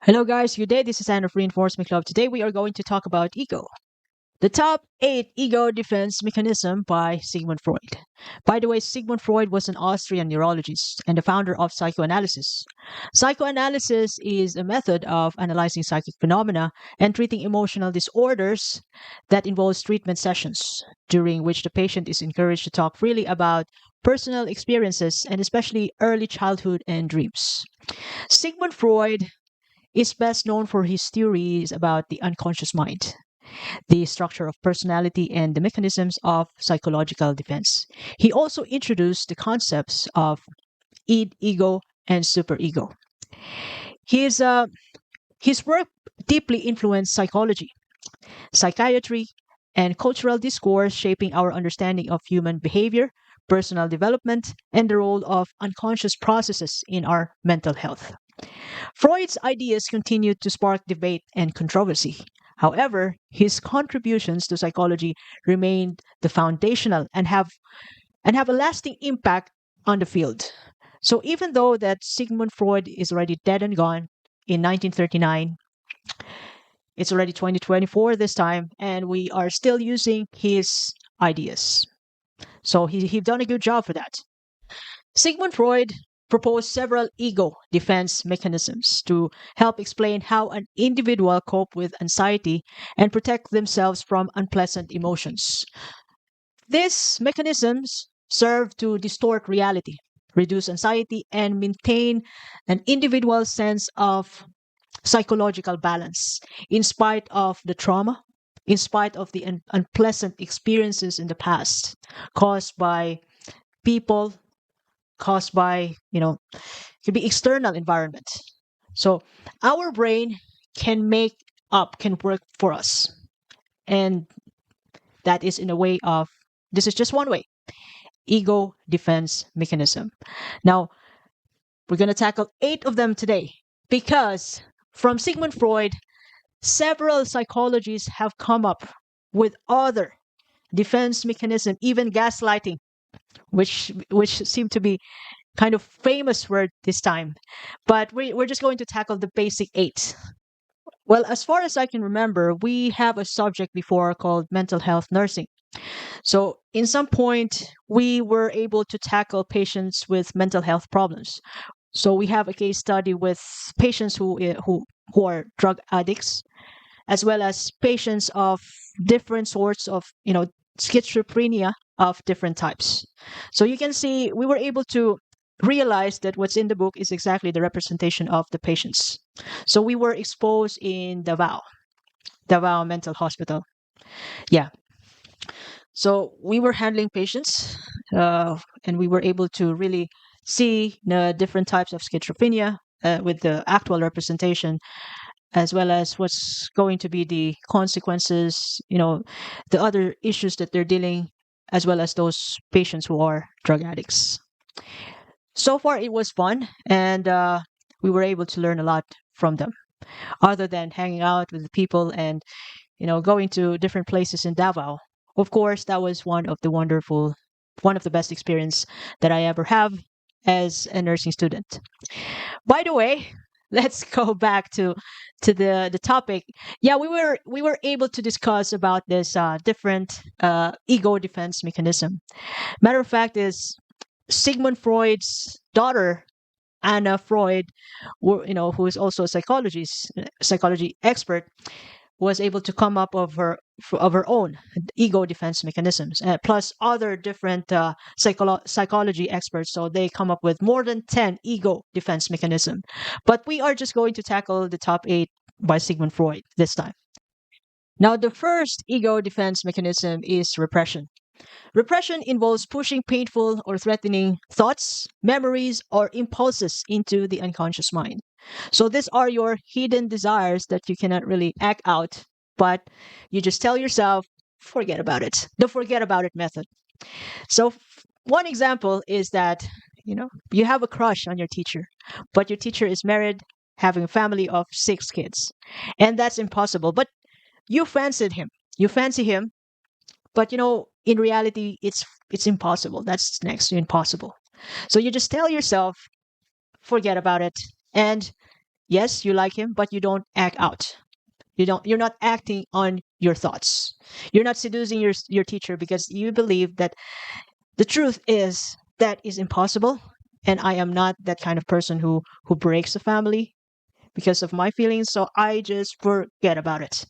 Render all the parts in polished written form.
Hello, guys. Good day. This is Anna of Reinforcement Club. Today we are going to talk about ego. The top 8 ego defense mechanism by Sigmund Freud. By the way, Sigmund Freud was an Austrian neurologist and the founder of psychoanalysis. Psychoanalysis is a method of analyzing psychic phenomena and treating emotional disorders that involves treatment sessions, during which the patient is encouraged to talk freely about personal experiences and especially early childhood and dreams. Sigmund Freud is best known for his theories about the unconscious mind, the structure of personality, and the mechanisms of psychological defense. He also introduced the concepts of id, ego, and superego. His, uh, his work deeply influenced psychology, psychiatry, and cultural discourse, shaping our understanding of human behavior, personal development, and the role of unconscious processes in our mental health. Freud's ideas continued to spark debate and controversy. However, his contributions to psychology remained the foundational and have a lasting impact on the field. So even though that Sigmund Freud is already dead and gone in 1939, it's already 2024 this time, and we are still using his ideas. So he done a good job for that. Sigmund Freud proposed several ego defense mechanisms to help explain how an individual cope with anxiety and protect themselves from unpleasant emotions. These mechanisms serve to distort reality, reduce anxiety, and maintain an individual's sense of psychological balance in spite of the trauma, in spite of the unpleasant experiences in the past caused by people, caused by, could be external environment. So our brain can work for us. And that is in a way of, this is just one way, ego defense mechanism. Now, we're going to tackle 8 of them today because from Sigmund Freud, several psychologists have come up with other defense mechanism, even gaslighting, which seem to be kind of famous word this time. But we're just going to tackle the basic 8. Well, as far as I can remember, we have a subject before called mental health nursing. So, in some point, we were able to tackle patients with mental health problems. So, we have a case study with patients who are drug addicts, as well as patients of different sorts of, schizophrenia of different types. So, you can see we were able to realize that what's in the book is exactly the representation of the patients. So, we were exposed in Davao Mental Hospital. Yeah. So we were handling patients, and we were able to really see the different types of schizophrenia with the actual representation, as well as what's going to be the consequences, the other issues that they're dealing, as well as those patients who are drug addicts. So far, it was fun, and we were able to learn a lot from them, other than hanging out with the people and going to different places in Davao. Of course, that was one of the best experience that I ever have as a nursing student. By the way, let's go back to the topic. Yeah, we were able to discuss about this different ego defense mechanism. Matter of fact, is Sigmund Freud's daughter Anna Freud, who is also a psychology expert, was able to come up of her own ego defense mechanisms, plus other different psychology experts. So they come up with more than 10 ego defense mechanism. But we are just going to tackle the top 8 by Sigmund Freud this time. Now, the first ego defense mechanism is repression. Repression involves pushing painful or threatening thoughts, memories, or impulses into the unconscious mind. So these are your hidden desires that you cannot really act out, but you just tell yourself, forget about it. The forget about it method. So one example is that, you have a crush on your teacher, but your teacher is married, having a family of 6 kids. And that's impossible. But you fancied him. You fancy him, but in reality, it's impossible. That's next to impossible. So you just tell yourself, forget about it. And yes, you like him, but you don't act out. You're not acting on your thoughts. You're not seducing your teacher because you believe that the truth is that is impossible, and I am not that kind of person who breaks the family because of my feelings, so I just forget about it.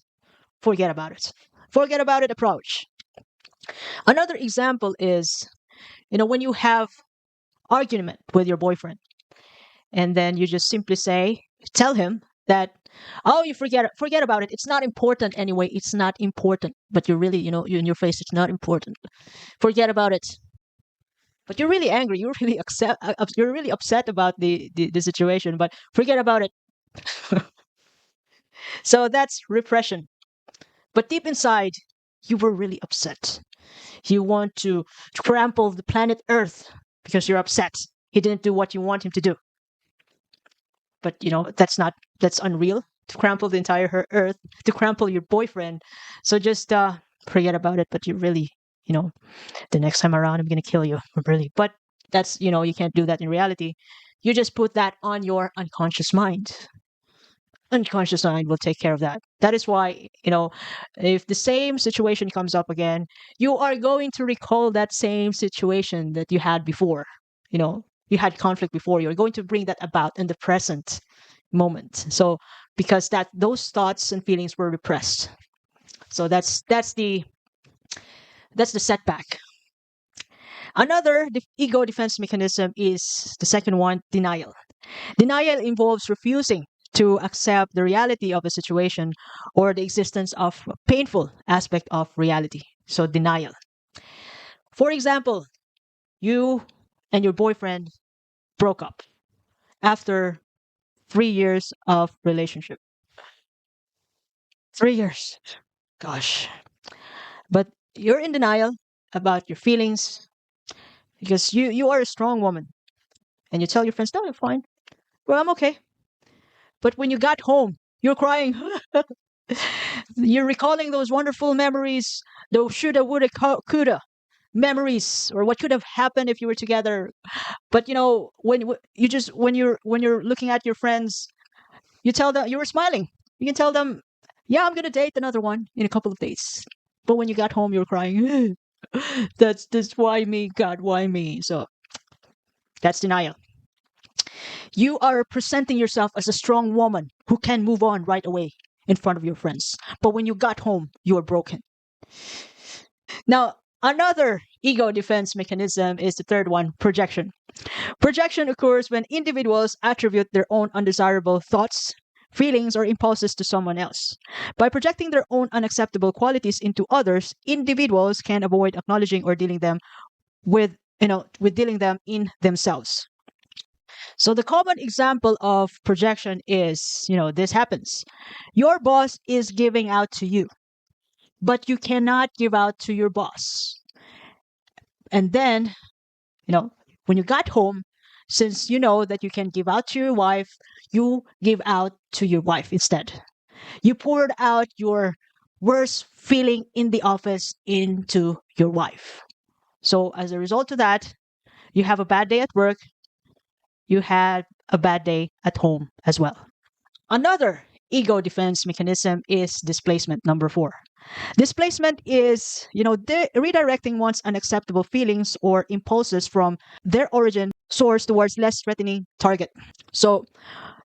Forget about it. Forget about it approach. Another example is, when you have argument with your boyfriend, and then you just simply tell him that, oh, you forget about it. It's not important anyway. It's not important. But you're really, you in your face, it's not important. Forget about it. But you're really angry. You're really upset about the situation. But forget about it. So that's repression. But deep inside, you were really upset. You want to trample the planet Earth because you're upset. He didn't do what you want him to do. But that's unreal to trample the entire Earth, to trample your boyfriend. So just forget about it. But you really, the next time around, I'm gonna kill you, really. But that's you can't do that in reality. You just put that on your unconscious mind. Unconscious mind will take care of that. That is why, if the same situation comes up again, you are going to recall that same situation that you had before. You had conflict before. You're going to bring that about in the present moment. So because those thoughts and feelings were repressed. So that's the setback. Another ego defense mechanism is the second one, denial. Denial involves refusing to accept the reality of a situation or the existence of a painful aspect of reality. So, denial. For example, you and your boyfriend broke up after 3 years of relationship. 3 years. Gosh. But you're in denial about your feelings because you are a strong woman and you tell your friends, no, I'm fine. Well, I'm okay. But when you got home, you're crying. You're recalling those wonderful memories, those shoulda, woulda, coulda memories, or what could have happened if you were together. But when you're looking at your friends, you tell them you were smiling. You can tell them, "Yeah, I'm gonna date another one in a couple of days." But when you got home, you're crying. That's why me, God, why me? So that's denial. You are presenting yourself as a strong woman who can move on right away in front of your friends. But when you got home, you are broken. Now, another ego defense mechanism is the third one, projection. Projection occurs when individuals attribute their own undesirable thoughts, feelings, or impulses to someone else. By projecting their own unacceptable qualities into others, individuals can avoid acknowledging or dealing them with dealing them in themselves. So the common example of projection is, this happens. Your boss is giving out to you, but you cannot give out to your boss. And then, you know, when you got home, since you know that you can give out to your wife, you give out to your wife instead. You poured out your worst feeling in the office into your wife. So as a result of that, you have a bad day at work, you had a bad day at home as well. Another ego defense mechanism is displacement, number 4. Displacement is, redirecting one's unacceptable feelings or impulses from their origin source towards less threatening target. So,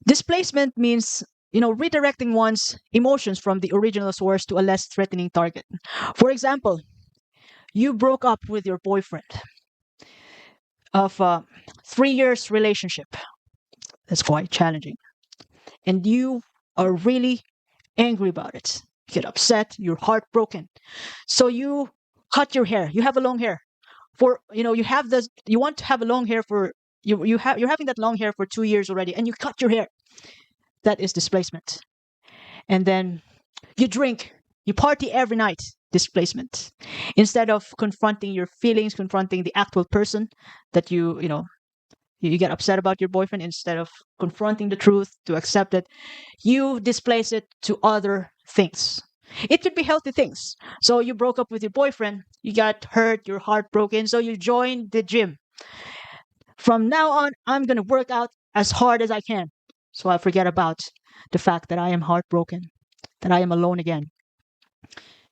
displacement means, redirecting one's emotions from the original source to a less threatening target. For example, you broke up with your boyfriend of a 3 years relationship. That's quite challenging. And you are really angry about it. You get upset, you're heartbroken. So you cut your hair. You have a long hair. You want to have a long hair for you're having that long hair for 2 years already and you cut your hair. That is displacement. And then you drink, you party every night, displacement. Instead of confronting your feelings, confronting the actual person that you get upset about your boyfriend, instead of confronting the truth to accept it, you displace it to other things. It could be healthy things. So you broke up with your boyfriend, you got hurt, your heart broken, so you joined the gym. From now on, I'm going to work out as hard as I can. So I forget about the fact that I am heartbroken, that I am alone again.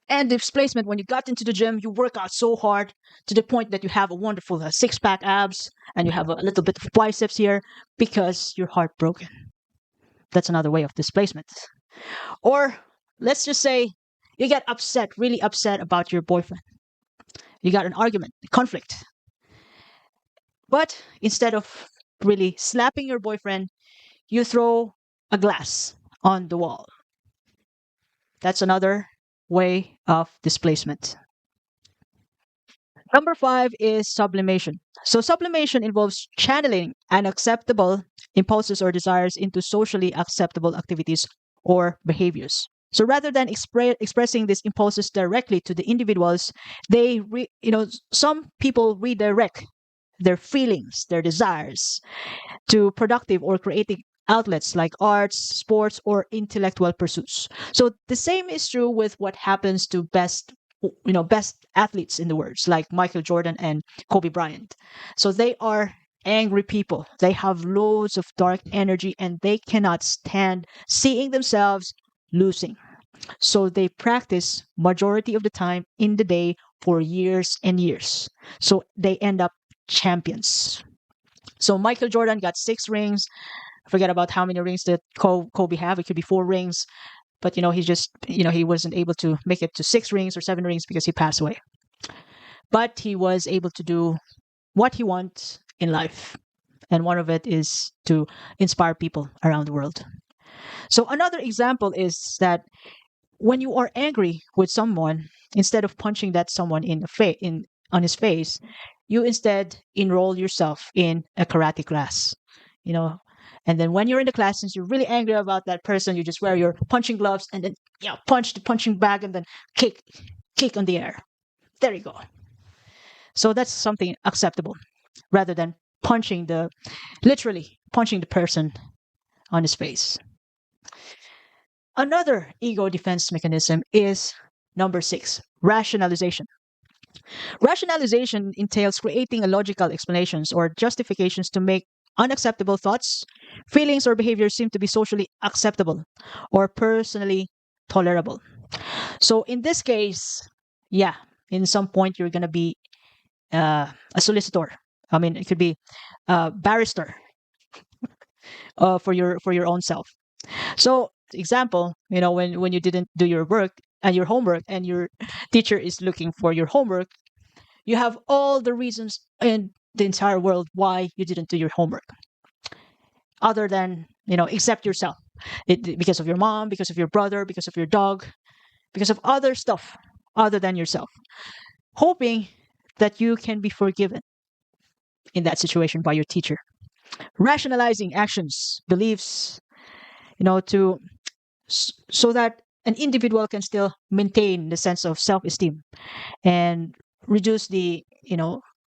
And displacement, when you got into the gym, you work out so hard to the point that you have a wonderful six pack abs and you have a little bit of biceps here because you're heartbroken. That's another way of displacement. Or let's just say you get upset, really upset about your boyfriend. You got an argument, a conflict. But instead of really slapping your boyfriend, you throw a glass on the wall. That's another way of displacement. Number 5 is sublimation. So, sublimation involves channeling unacceptable impulses or desires into socially acceptable activities or behaviors. So, rather than expressing these impulses directly to the individuals, some people redirect their feelings, their desires to productive or creative outlets like arts, sports, or intellectual pursuits. So the same is true with what happens to best athletes in the world, like Michael Jordan and Kobe Bryant. So they are angry people. They have loads of dark energy and they cannot stand seeing themselves losing. So they practice majority of the time in the day for years and years. So they end up champions. So Michael Jordan got 6 rings. I forget about how many rings that Kobe have. It could be 4 rings, but he wasn't able to make it to 6 rings or 7 rings because he passed away. But he was able to do what he wants in life, and one of it is to inspire people around the world. So another example is that when you are angry with someone, instead of punching that someone on his face, you instead enroll yourself in a karate class. You know, and then when you're in the class, since you're really angry about that person, you just wear your punching gloves and then punch the punching bag and then kick on the air. There you go. So that's something acceptable rather than literally punching the person on his face. Another ego defense mechanism is number 6, rationalization. Rationalization entails creating a logical explanations or justifications to make unacceptable thoughts, feelings, or behaviors seem to be socially acceptable or personally tolerable. So in this case, in some point you're going to be a solicitor. I mean, it could be a barrister for your own self. So, example, when you didn't do your work and your homework, and your teacher is looking for your homework, you have all the reasons in the entire world why you didn't do your homework, other than except yourself. Because of your mom, because of your brother, because of your dog, because of other stuff other than yourself, hoping that you can be forgiven in that situation by your teacher. Rationalizing actions, beliefs, to so that an individual can still maintain the sense of self-esteem and reduce the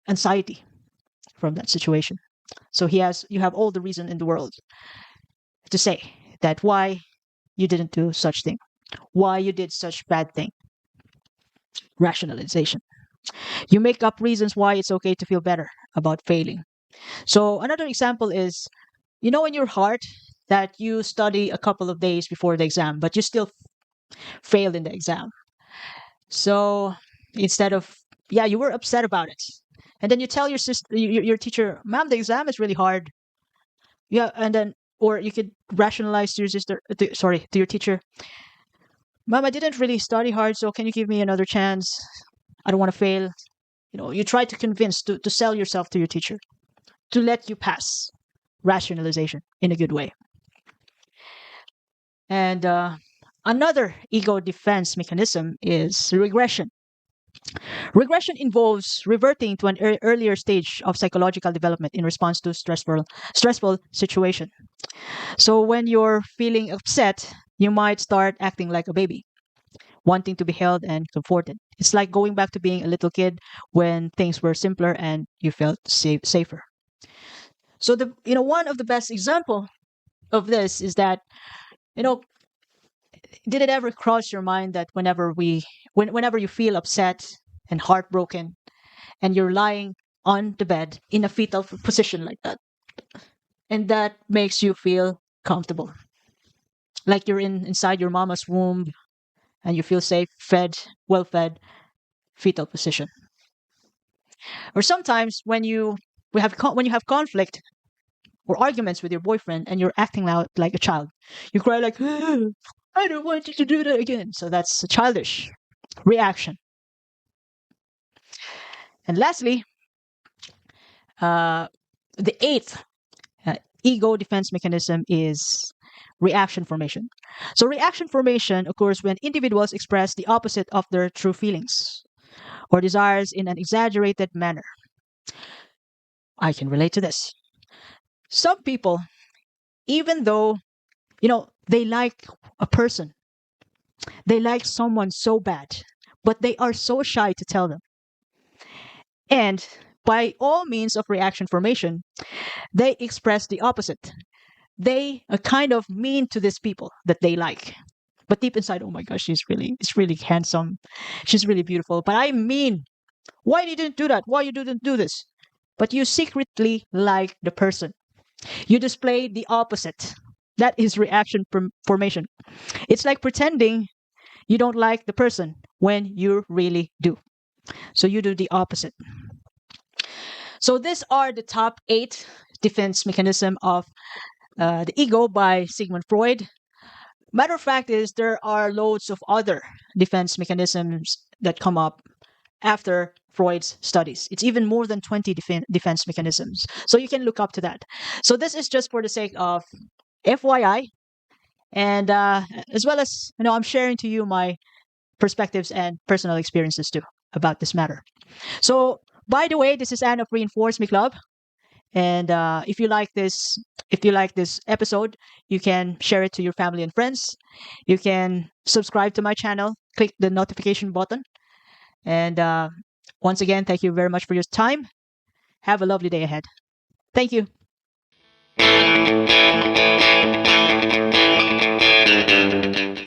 anxiety from that situation. So you have all the reason in the world to say that why you didn't do such thing, why you did such bad thing. Rationalization. You make up reasons why it's okay to feel better about failing. So another example is, in your heart that you study a couple of days before the exam, but you still failed in the exam. So instead of, you were upset about it. And then you tell your sister, your teacher, "Ma'am, the exam is really hard." Yeah, and then, or you could rationalize to your to your teacher, "Ma'am, I didn't really study hard, so can you give me another chance? I don't want to fail." You try to convince, to sell yourself to your teacher to let you pass. Rationalization in a good way. And another ego defense mechanism is regression. Regression involves reverting to an earlier stage of psychological development in response to stressful situation. So when you're feeling upset, you might start acting like a baby, wanting to be held and comforted. It's like going back to being a little kid when things were simpler and you felt safer. So one of the best example of this is that, did it ever cross your mind that whenever you feel upset and heartbroken and you're lying on the bed in a fetal position like that, and that makes you feel comfortable, like you're inside your mama's womb, and you feel safe, fed, well fed, fetal position. Or sometimes when you have conflict or arguments with your boyfriend and you're acting out like a child, you cry like, I don't want you to do that again. So that's a childish reaction. And lastly, uh, the eighth uh, ego defense mechanism is reaction formation. So reaction formation occurs when individuals express the opposite of their true feelings or desires in an exaggerated manner. I can relate to this. Some people, even though, they like a person, they like someone so bad, but they are so shy to tell them. And by all means of reaction formation, they express the opposite. They are kind of mean to these people that they like. But deep inside, oh my gosh, it's really handsome. She's really beautiful. But I mean, why you didn't do that? Why you didn't do this? But you secretly like the person. You display the opposite. That is reaction formation. It's like pretending you don't like the person when you really do. So you do the opposite. So these are the top 8 defense mechanism of the ego by Sigmund Freud. Matter of fact is there are loads of other defense mechanisms that come up after Freud's studies. It's even more than 20 defense mechanisms. So you can look up to that. So this is just for the sake of FYI, and as well as I'm sharing to you my perspectives and personal experiences too about this matter. So by the way, this is Anne of Reinforce Me Club, and if you like this episode, you can share it to your family and friends. You can subscribe to my channel, click the notification button, and once again, thank you very much for your time. Have a lovely day ahead. Thank you.